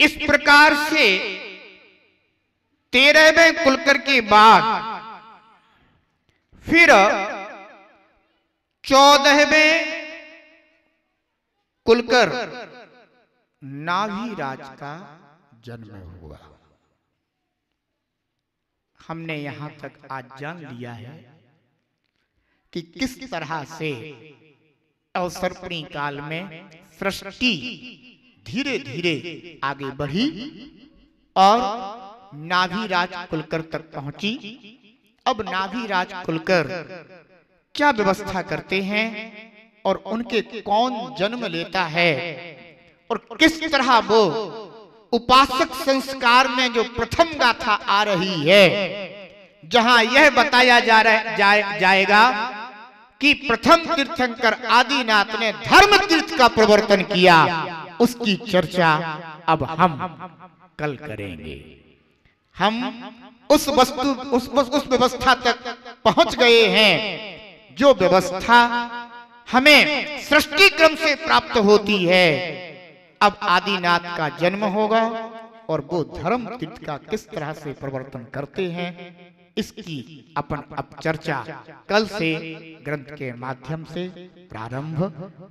इस प्रकार से 13वें कुलकर के बाद फिर 14वें कुलकर नाभिराज का जन्म हुआ। हमने यहां तक आज जान लिया है कि किस तरह से अवसर्पिणी काल में सृष्टि धीरे धीरे आगे बढ़ी और नाभिराज कुलकर तक पहुंची। अब नाभिराज कुलकर क्या व्यवस्था करते हैं और उनके कौन जन्म लेता है और किस तरह वो उपासक संस्कार में जो प्रथम गाथा आ रही है, जहां यह बताया जाएगा कि प्रथम तीर्थंकर आदिनाथ ने धर्म तीर्थ का प्रवर्तन किया, उसकी चर्चा अब हम कल करेंगे। हम उस व्यवस्था तक पहुंच गए हैं जो व्यवस्था हमें सृष्टि क्रम से प्राप्त होती है। अब आदिनाथ का जन्म होगा और वो धर्म तीर्थ का किस तरह से प्रवर्तन करते हैं, इसकी अपन अब चर्चा कल से ग्रंथ के माध्यम से प्रारंभ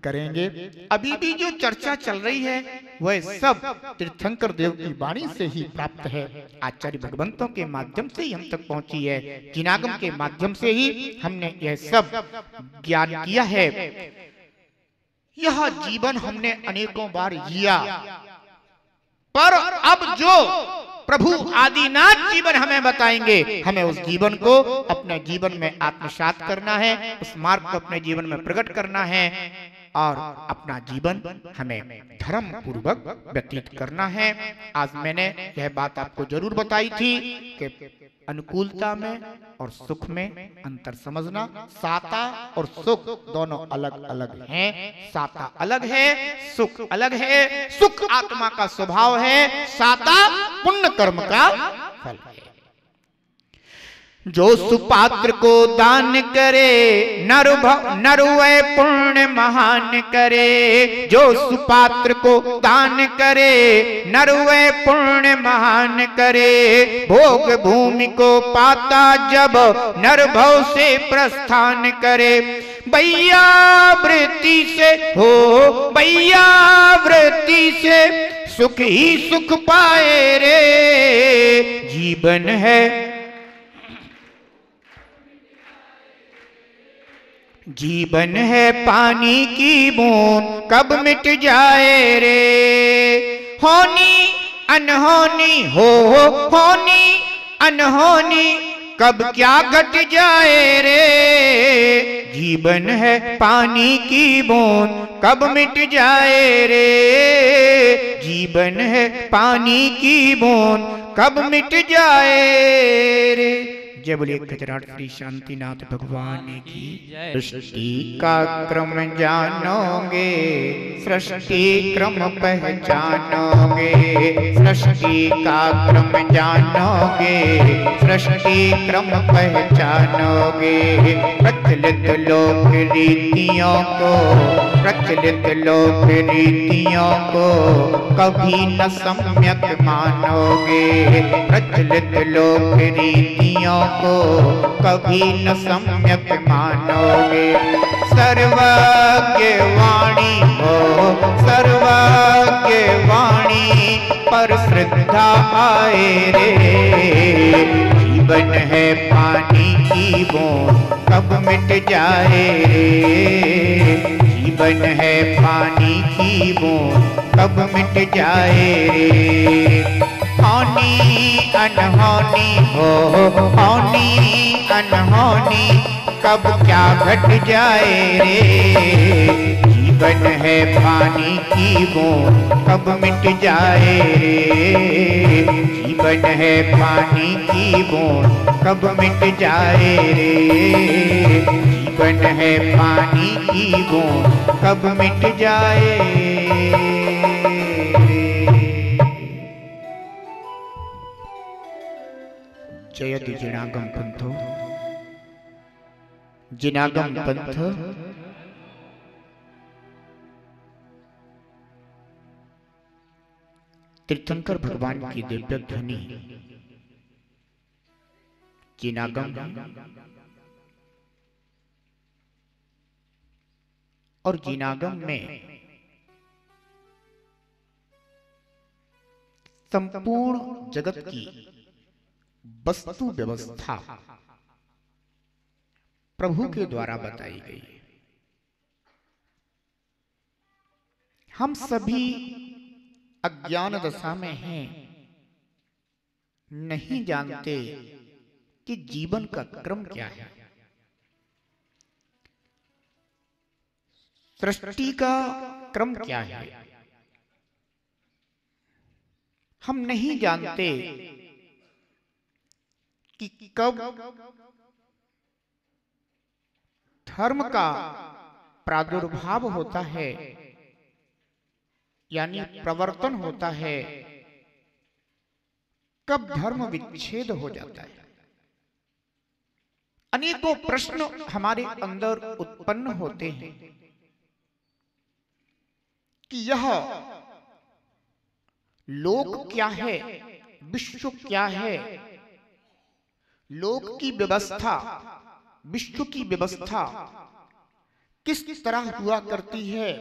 करेंगे। अभी भी जो चर्चा चल रही है वह सब तीर्थंकर देव की वाणी से ही प्राप्त है, आचार्य भगवंतों के माध्यम से ही हम तक पहुंची है, जिनागम के माध्यम से ही हमने यह सब ज्ञान किया है। यह जीवन हमने अनेकों बार जिया, पर अब जो प्रभु आदिनाथ जीवन हमें बताएंगे, हमें उस जीवन को अपने जीवन में आत्मसात करना है, उस मार्ग को अपने जीवन में प्रकट करना है और अपना जीवन हमें धर्म पूर्वक व्यतीत करना है। आज मैंने यह बात आपको जरूर बताई थी कि अनुकूलता में और सुख में अंतर समझना। साता और सुख दोनों अलग अलग हैं। साता अलग है, सुख अलग है। सुख आत्मा का स्वभाव है, साता पुण्य कर्म का फल है। जो सुपात्र को दान करे नर वह पुण्य महान करे। जो सुपात्र को दान करे नर वह पुण्य महान करे। भोग भूमि को पाता जब नर भव से प्रस्थान करे। बैया वृत्ति से हो बैया वृत्ति से सुख ही सुख पाए रे। जीवन है जीवन है पानी की बूंद कब मिट जाए रे। होनी अनहोनी हो होनी अनहोनी कब क्या घट जाए रे। जीवन है पानी की बूंद कब मिट जाए रे। जीवन है पानी की बूंद कब मिट जाए रे। जय बोलिए खजराट श्री शांतिनाथ भगवान की। सृष्टि का क्रम जानोगे, सृष्टि क्रम पहचानोगे। सृष्टि का क्रम जानोगे, सृष्टि क्रम पहचानोगे। प्रचलित लोक रीतियों को प्रचलित लोक रीतियों को कभी न सम्यक मानोगे। प्रचलित लोक रीतियों को कभी न सम्यक मानोगे। सर्वज्ञ वाणी हो सर्वज्ञ वाणी पर श्रद्धा आए रे। जीवन है पानी की बूंद कब मिट जाए रे। जीवन है पानी की बूंद कब मिट जाए रे। होनी अनहोनी हो होनी अनहोनी कब क्या घट जाए रे। जीवन है पानी की बूंद कब मिट जाए रे। जीवन है पानी की बूंद कब मिट जाए रे। जीवन है पानी की बूंद कब मिट जाए रे। जयति जिनागम पंथो। जिनागम पंथ तीर्थंकर भगवान की दिव्य ध्वनि जिनागम है और जिनागम में संपूर्ण जगत की वस्तु व्यवस्था प्रभु के द्वारा बताई गई है। हम सभी अज्ञान दशा में हैं, नहीं जानते कि जीवन का क्रम क्या है, सृष्टि का क्रम क्या है। हम नहीं जानते कि कब धर्म का प्रादुर्भाव होता है, यानी प्रवर्तन होता है, कब धर्म विच्छेद हो जाता है। अनेकों प्रश्न हमारे अंदर उत्पन्न होते हैं कि यह लोक क्या है, विश्व क्या है, लोक की व्यवस्था, विश्व की व्यवस्था किस तरह हुआ करती है,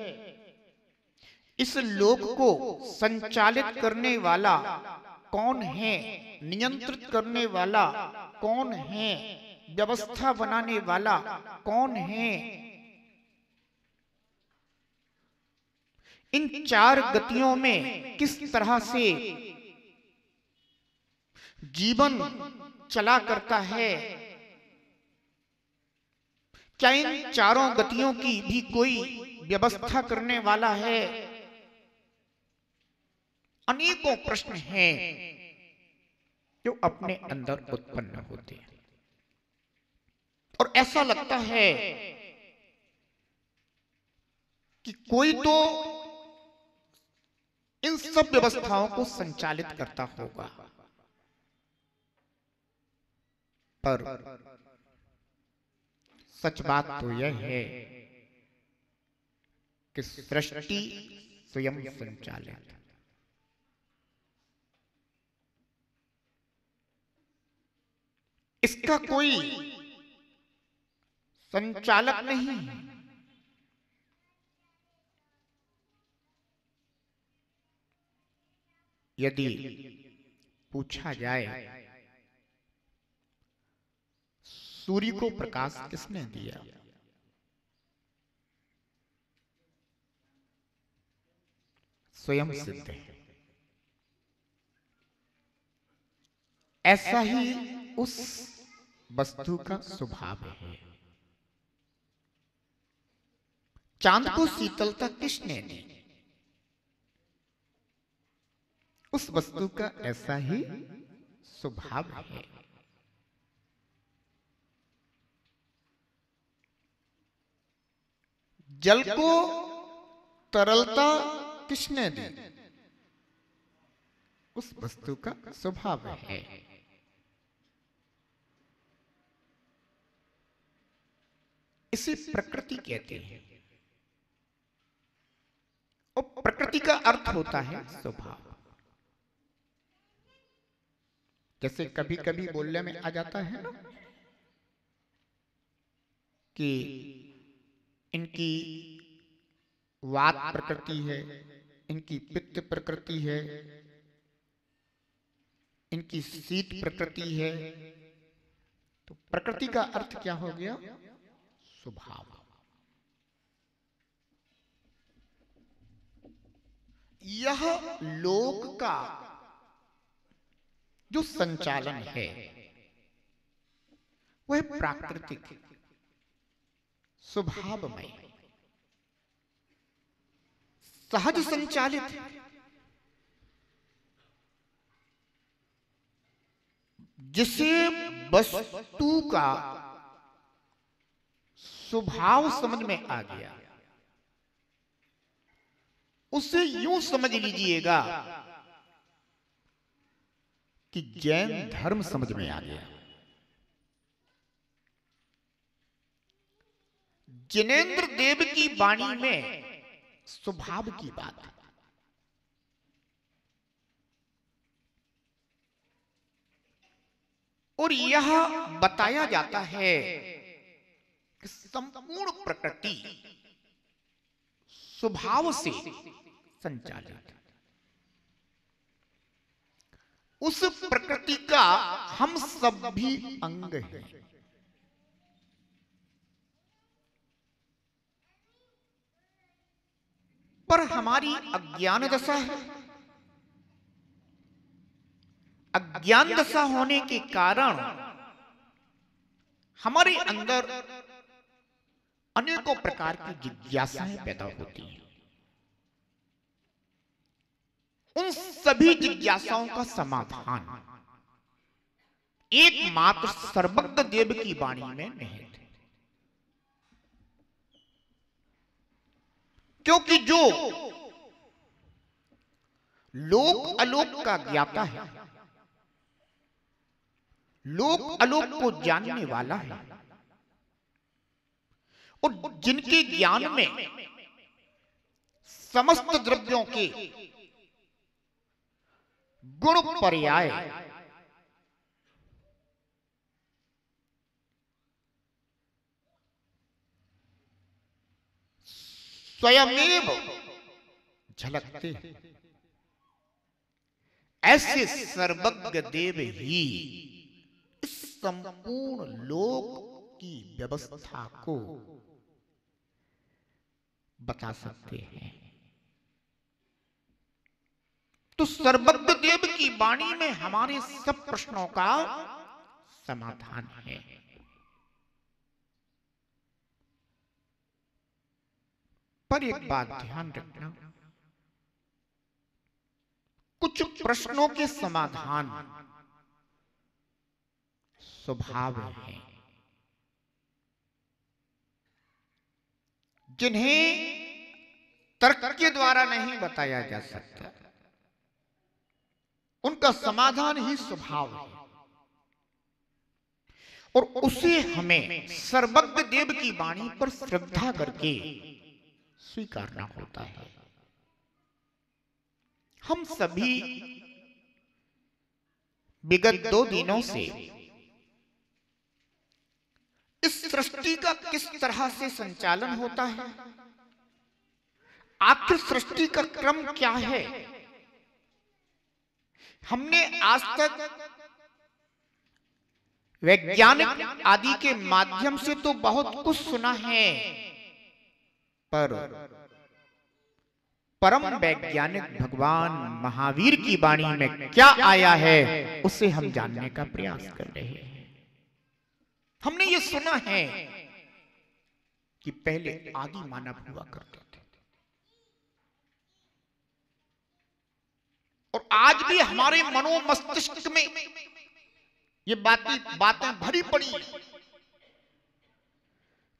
इस लोक को संचालित करने वाला कौन है, नियंत्रित करने वाला कौन है, व्यवस्था बनाने वाला कौन है। इन चार गतियों में किस तरह से जीवन चला करता है, क्या इन चारों गतियों की भी कोई व्यवस्था करने वाला है। अनेकों प्रश्न हैं जो अपने अंदर उत्पन्न होते हैं और ऐसा लगता है कि कोई तो इन सब व्यवस्थाओं को संचालित करता होगा, पर सच बात तो यह है कि सृष्टि स्वयं संचालित। इसका कोई संचालक नहीं है। यदि पूछा जाए सूर्य को प्रकाश किसने दिया, स्वयं सिद्ध है। ऐसा ही उस वस्तु का स्वभाव है। चांद को शीतलता किसने दी, उस वस्तु का ऐसा ही स्वभाव है। जल को तरलता किसने दी, उस वस्तु का स्वभाव है। इसे प्रकृति कहते हैं और प्रकृति का अर्थ होता है स्वभाव। जैसे कभी कभी बोलने में आ जाता है ना कि इनकी वात प्रकृति है, इनकी पित्त प्रकृति है, इनकी शीत प्रकृति है। तो प्रकृति का अर्थ क्या हो गया, स्वभाव। यह लोक का जो संचालन है वह प्राकृतिक स्वभावमय सहज संचालित है। जिसे वस्तु का स्वभाव समझ में आ गया उसे यूं समझ लीजिएगा कि जैन धर्म समझ में आ गया। जिनेंद्र देव की वाणी में स्वभाव की बात है। और यह बताया जाता है कि संपूर्ण प्रकृति स्वभाव से संचालित, उस प्रकृति का हम सब भी अंग हैं। पर हमारी अज्ञान दशा है। अज्ञान दशा होने के कारण हमारे अंदर अनेकों प्रकार की जिज्ञासाएं पैदा होती हैं। उन सभी जिज्ञासाओं का समाधान एकमात्र सर्वज्ञ देव की वाणी में निहित है। क्योंकि जो लोक अलोक का ज्ञाता है, लोक अलोक को जानने वाला है, और जिनके ज्ञान में समस्त द्रव्यों के गुण पर्याय स्वयमेव झलकते हैं, ऐसे सर्वज्ञ देव ही इस संपूर्ण लोक की व्यवस्था को बता सकते हैं। तो सर्वज्ञ देव की वाणी में हमारे सब प्रश्नों का समाधान है। पर एक बात ध्यान रखना, कुछ प्रश्नों के समाधान स्वभाव है, जिन्हें तर्क के द्वारा नहीं बताया जा सकता। उनका समाधान ही स्वभाव है, और उसे हमें सर्वज्ञ देव की वाणी पर श्रद्धा करके स्वीकारना होता है। हम सभी विगत 2 दिनों से इस सृष्टि का किस तरह से संचालन होता है, आखिर सृष्टि का क्रम क्या है, हमने आज तक वैज्ञानिक आदि के माध्यम से तो बहुत कुछ सुना है, पर परम वैज्ञानिक भगवान महावीर की वाणी में क्या आया है उसे हम जानने का प्रयास कर रहे हैं। हमने ये सुना है कि पहले आदि मानव हुआ करते थे, और आज भी हमारे मनो मस्तिष्क में ये बातें भरी पड़ी हैं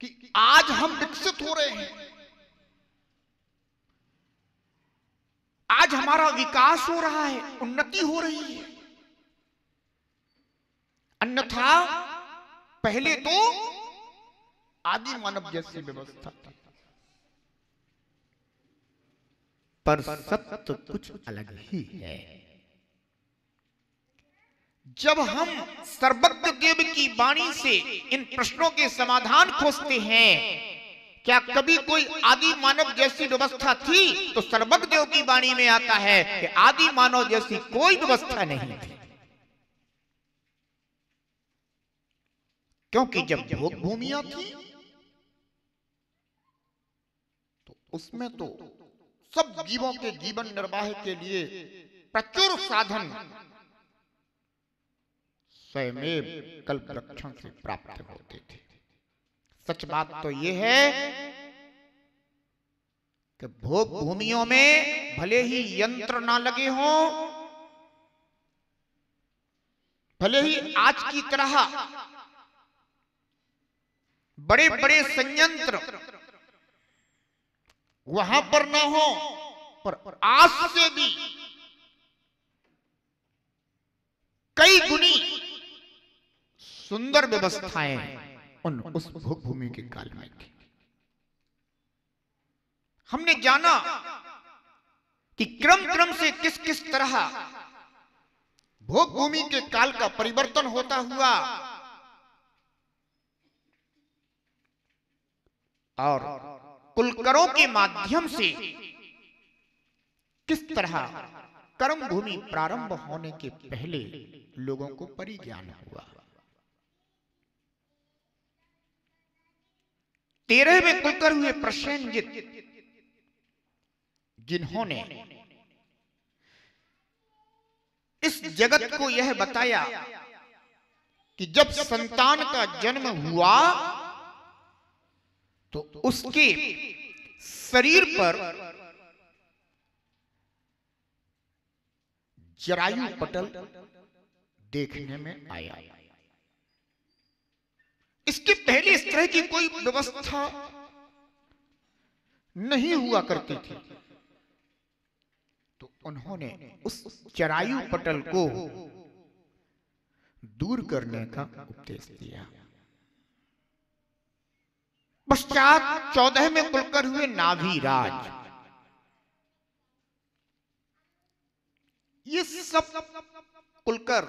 कि आज हम विकसित हो रहे हैं, आज हमारा विकास हो रहा है, उन्नति हो रही है। अन्यथा पहले तो आदि मानव जैसी व्यवस्था थी। पर सत्य कुछ अलग ही है। जब हम सर्वज्ञ देव की वाणी से इन प्रश्नों के समाधान खोजते हैं, क्या कभी कोई आदि मानव जैसी व्यवस्था थी, तो सर्वज्ञ देव की वाणी में आता है कि आदि मानव जैसी कोई व्यवस्था नहीं थी। क्योंकि जब भोग भूमियां थी तो उसमें तो सब जीवों के जीवन निर्वाह के लिए प्रचुर साधन स्वयमेव कल्प रक्षण से प्राप्त होते थे। सच बात तो यह है कि भोग भूमियों में भले ही यंत्र ना लगे हों, भले ही आज की तरह बड़े बड़े संयंत्र वहां पर ना हो, पर आज से भी कई गुनी सुंदर व्यवस्थाएं उस भोग भूमि के काल में थी। हमने जाना कि क्रम क्रम से किस किस तरह भोग भूमि के काल का परिवर्तन होता हुआ और कुलकरों के माध्यम से किस तरह कर्म भूमि प्रारंभ होने के पहले लोगों को परिज्ञान हुआ। 13वें कुलकर हुए प्रसेनजित, जिन्होंने इस जगत को यह बताया कि जब संतान का जन्म हुआ तो उसके शरीर पर जरायु पटल देखने में आया। इसके पहले इस तरह की कोई व्यवस्था नहीं हुआ करती थी। तो उन्होंने उस जरायु पटल को दूर करने का उपदेश दिया। पश्चात 14वें कुलकर हुए नाभिराज। ये सब कुलकर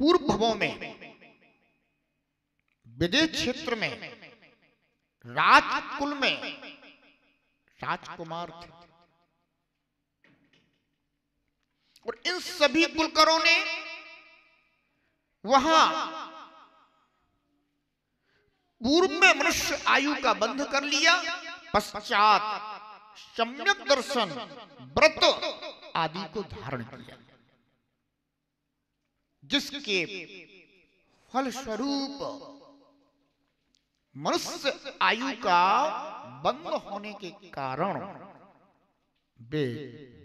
पूर्व भवों में विदेश क्षेत्र में राजकुल में राजकुमार थे और इन सभी कुलकरों ने वहां पूर्व में मनुष्य आयु का बंध कर लिया, पश्चात सम्यक दर्शन, व्रत आदि को धारण किया, जिसके फलस्वरूप मनुष्य आयु का बंद होने के कारण वे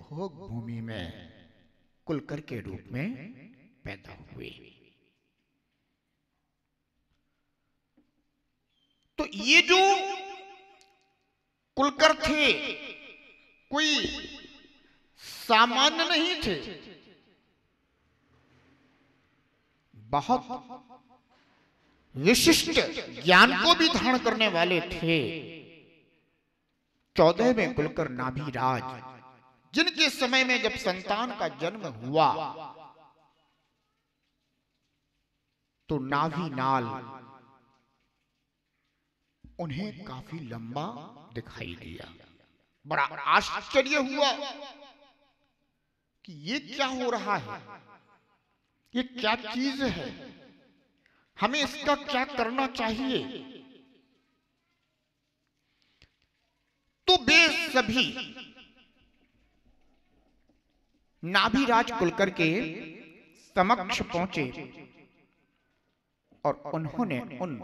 भोग भूमि में कुलकर के रूप में पैदा हुए। तो ये जो कुलकर थे कोई सामान्य नहीं थे, बहुत विशिष्ट ज्ञान को भी धारण करने वाले थे। 14वें कुलकर नाभिराज, जिनके समय में जब संतान का जन्म हुआ तो नाभि नाल उन्हें काफी लंबा दिखाई दिया। बड़ा आश्चर्य हुआ कि ये क्या हो रहा है, ये क्या चीज है, हमें इसका क्या करना चाहिए। तो वे सभी नाभिराज कुलकर के समक्ष पहुंचे और उन्होंने उन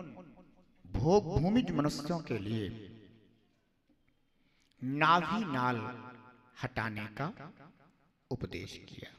भोग भूमिज मनुष्यों के लिए नाभि नाल हटाने का उपदेश किया।